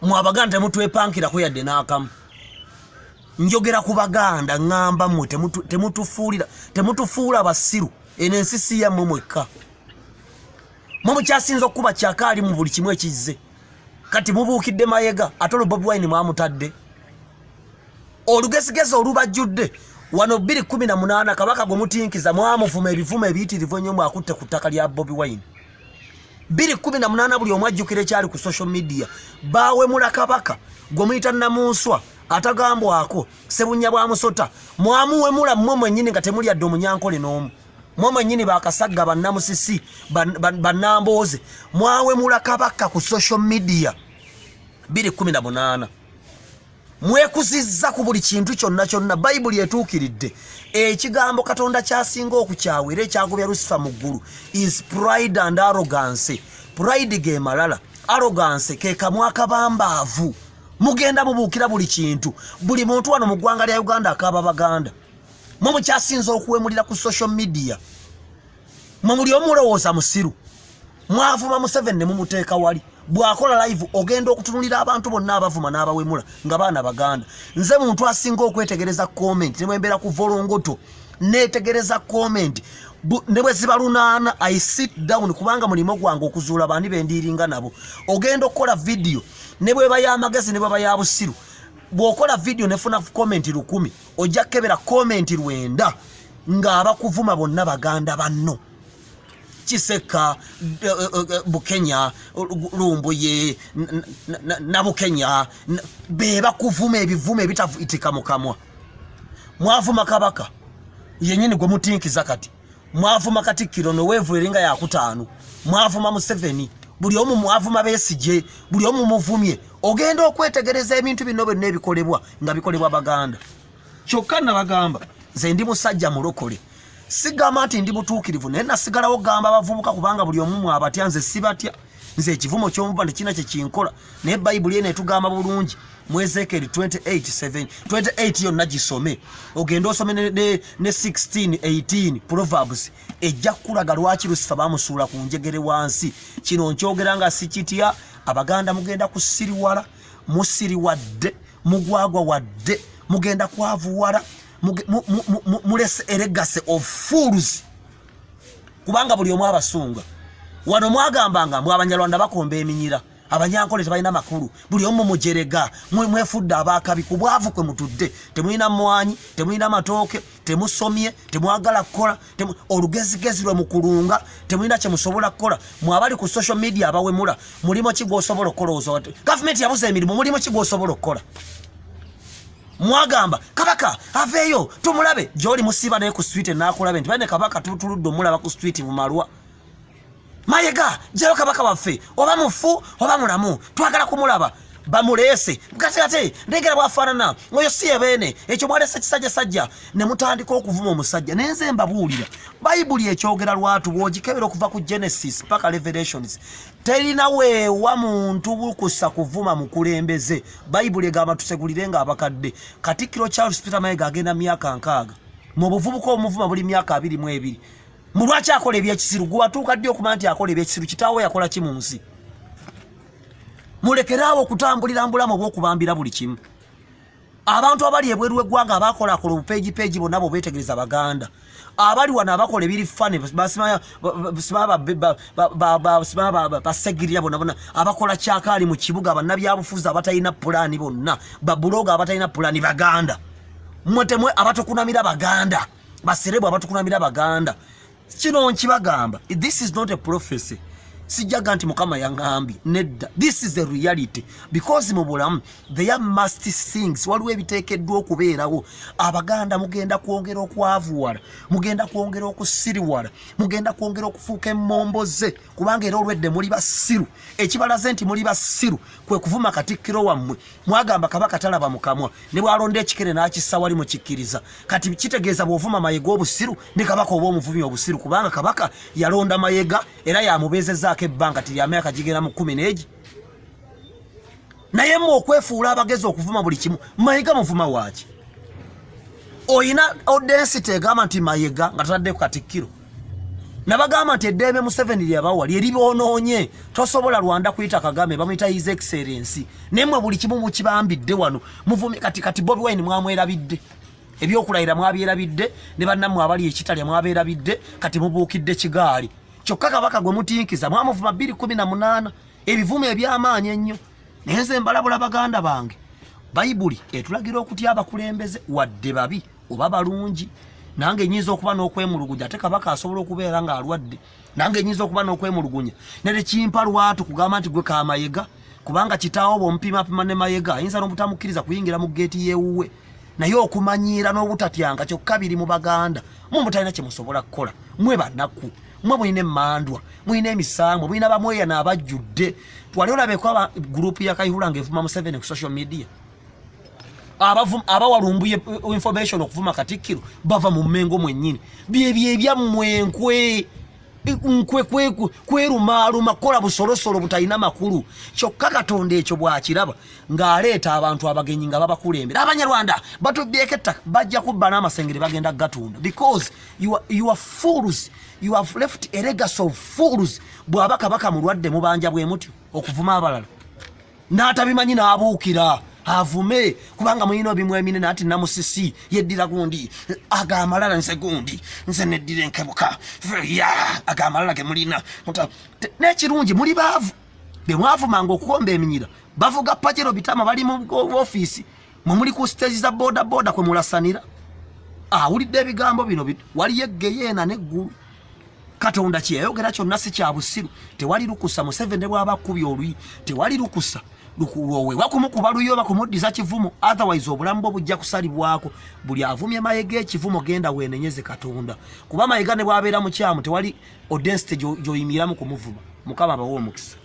mwabaganda temutwepankira ko yadde n'akamu. Njogera ku baganda ngamba mwe temutufuula basiru eno ensisi yammwe mwekka. Mwe mukyasinza okuba kyakaali mu buli kimu ekizze. Kati mubuukidde Mayiga ate olwo Bobi Wine mwamutadde. Olugesigezi olubajjudde wano 2018 kabaka gwe mutinkiza mwamuvuma ebivumo ebiyitirivu ennyo mwakutte ku ttaka lya Bobi Wine. 2018 buli omu ajjukira ekyali ku social media baawemula kabaka gwe muyita Namunswa atagambwako Ssebunya bwa Musota mwamuwemula mmwe mwennyini nga temulyadde omunyankole n'omu. Mmwe mwennyini bakasagga bannamusisi bannambooze mwawemula kabaka ku social media 2018. Mwekuzizza ku buli kintu kyonna Bayibuli etuukiridde. Ekigambo Katonda kyasinga okukyawa era ekyagobya Lucifer mu ggulu is pride and arrogance. Pride ge malala, arrogance ke kamwa kabambaavu. Mugenda mubuukira buli kintu. Buli muntu wano mu ggwanga lya Uganda akaba baganda. Mwe mukyasinza okuwemulira ku social media. Mwe muli omulowooza musiru. Mwavuma Museveni ne mumuteeka wali. Bwakola live ogenda okutunulira abantu bonna abavuma n'abawemula nga baana baganda. Nze muntu asinga okwetegereza comment ne mwembeera ku volongoto netegereza comment ne bwe ziba lunaana I sit down kubanga mulimo gwange okuzuula bandi bendiringa nabo. Ogenda okukola video ne bwe bayamagezi ne bwe bayabusiru. Bwokola video nefuna comment 10 ojja kebera comment 9 nga abakuvuma bonna baganda banno. Chiseka Bukenya Lumbuye na Bukenya beba kuvuma ebivume bitavuitika mukamwa. Mwavuma kabaka yenyini gwe mutinkiza kati. Mwavuma Katikkiro no wevu eringa ya kutaanu. Mwavuma Museveni buli omu mwavuma Besigye buli omu muvumye. Ogenda okwetegereza ebintu bino byonna ebikolebwa nga bikolebwa baganda. Kyokka na bagamba nze ndi musajja mulokole. Sigamba nti ndi mutuukirivu naye nasigalawo gamba abavubuka kubanga buli omu abatya nze sibatya. Nze ekivumo ky'omuva tekina kye kinkola naye Bayibuli eno etugamba bulungi mu Ezekiel 28 yonna gisome. Ogenda osome ne 16:18 Proverbs ejja kulaga lwaki Lucifer bamusuula ku njegere wansi. Kino nkyogera nga sikitya abaganda mugenda kusiriwala musiriwadde mugwagwa wadde mugenda kwavuwala mulese elegase of fools kubanga buli omu abasunga wano mwagambanga mwa Abanyarwanda bakomba eminyira abanyankole tebalina makulu buli omu mujerega mwefudde abakabi ku bwavu kwe mutudde temulina mwanyi temulina matooke temusomye temwagala kukola olugezigezi lwe mukulunga temulina kye musobola kukola mwabali ku social media abawemula mulimo kigo osobola okukola government yabuze emirimu mulimo kigo osobola okukola. Mwagamba kabaka aveyo tumulabe joli musiba naye ku street nakulabe nti bane kabaka tutuludde omulaba ku street mu Marwa. Mayiga jero kabaka waffe oba mufu oba mulamu twagala kumulaba bamulese ate ndegera bwafaanana oyo si ebene ekyo mwalese kisajja sajja ne mutandika okuvuma omusajja nenze mbabuulira Bayibuli ekyogera lwatu bwogikebera okuva ku Genesis paka Revelations terina weewa muntu bukusa kuvuma mukulembeze. Bayibuli egamba tusegulire nga abakadde. Katikkiro Charles Peter Mayiga agenda myaka 6 mu buvubuka omuvuma buli myaka 22 mulwaki akola ebyekisiru gwe watuuka ddi okumanya nti akola ebyekisiru kitaawe yakola ki mu nsi. Mulekerawo okutambulira mbulamu bw'okubambira buli kimu. Abantu abali ebweru w'eggwanga abakola obupeegi bonna bo beetegereza baganda. Abali wano abakola ebiri fane basegirira bonna abakola kyakaali mu kibuga bannabyabufuzi abatalina pulaani bonna babuloga abatalina pulaani baganda. Mwetemwe abatukunamira baganda baserebu abatukunamira baganda. Kino nkibagamba this is not a prophecy. Sijaga nti Mukama yangambi nedda. This is the reality because mu bulamu there must things waliwo ebiteekeddwa okubeerawo. Abaganda mugenda kwongera okwavuwala mugenda kwongera okusiriwala mugenda kwongera okufuuka emmomboze kubanga era olwedde muli basiru. Ekibalaze nti muli basiru kwe kuvuma Katikkiro wammwe mwagamba kabaka talaba mukamwa ne bwalonda ekikere n'akissa wali mukikkiriza. Kati kitegeeza bw'ovuma Mayiga obusiru ne kabaka oba omuvumi obusiru kubanga kabaka yalonda Mayiga era yamubeezezza ebbanga tiryamyaka gigera mu 10 naye mu okwefuula abagezi okuvuma buli kimu. Mayiga muvuma waaki? Oyina audience tegamba nti Mayiga nga tatadde ku Katikkiro nabagamba nti eddembe Museveni lyabawa lyeribonoonye tosobola Rwanda kuyita Kagame bamuyita His Excellency nemwe buli kimu mukibambidde wano muvumi kati Bobi Wine mwamwerabidde ebyokulayira mwabyerabidde ne bannammwe abali ekitalya mwabyerabidde kati mubuukidde kigaali kyokka Kabaka gwe mutinkiza mwamuvuma 2018 ebivume eby'amaanyi ennyo nenze mbalabula baganda bange Bayibuli etulagira okutya abakulembeze wadde babi oba balungi nange nyiza okuba n'okwemulugunya ate Kabaka asobola okubeera nga alwadde nange nyiza okuba n'okwemulugunya nere kimpa lwatu kugamba nti gwe ka Mayiga kubanga kitaawo bompima ne Mayiga ayinza n'obutamukkiriza kuyingira mu geeti yeewuwe naye okumanyiira n'obutatyanga kyokka biri mu baganda mutalina kye musobola kukola mwe bannaku mwe mwine emmandwa mwine emisango mwine abamweya n'abajjudde twali olabeko aba gurupu ya Kayihura ng'evuma Museveni ku social media abawalumbuye information okuvuma Katikkiro bava mu Mmengo mwennyini byebyammwe kwerumaaluma kola busolosolo butalina makulu kyokka Katonda ekyo bwakiraba ng'aleeta abantu abagenyi nga babakulembera Abanyarwanda batubbyeko ettaka bajja kubba n'amasengere bagenda gatunda because you are fools. You have left a legacy of fools. Bwaba Kabaka mulwadde mubanja bwe mutyo okuvuma abalala n'atabimanyi n'abuukira avume kubanga muyino bimwe minene ati namusisi yeddira gundi agamalala nse gundi nse neddira enkebuka ya agamalala ge mulina n'ekirungi muli baavu be mwavumanga okukomba eminyira bavuga pajero bitama bali mu office muli ku stage za boda kwe mulasanira awulidde ebigambo bino wali yeggeyeena neggulu Katonda kyeyogera kyonna si kya busiru tewali lukusa Museveni bw'abakubye olwi tewali lukusa lukuwowe wakumukuba luyoba kumuddiza kivumo otherwise obulamu bwo bujja kusalibwako buli avumye Mayiga ekivumo genda weenenyeze Katonda kuba Mayiga ne bwabeera mu kyamu tewali odensity gyoyimiramu kumuvuma Mukama bawo omukisa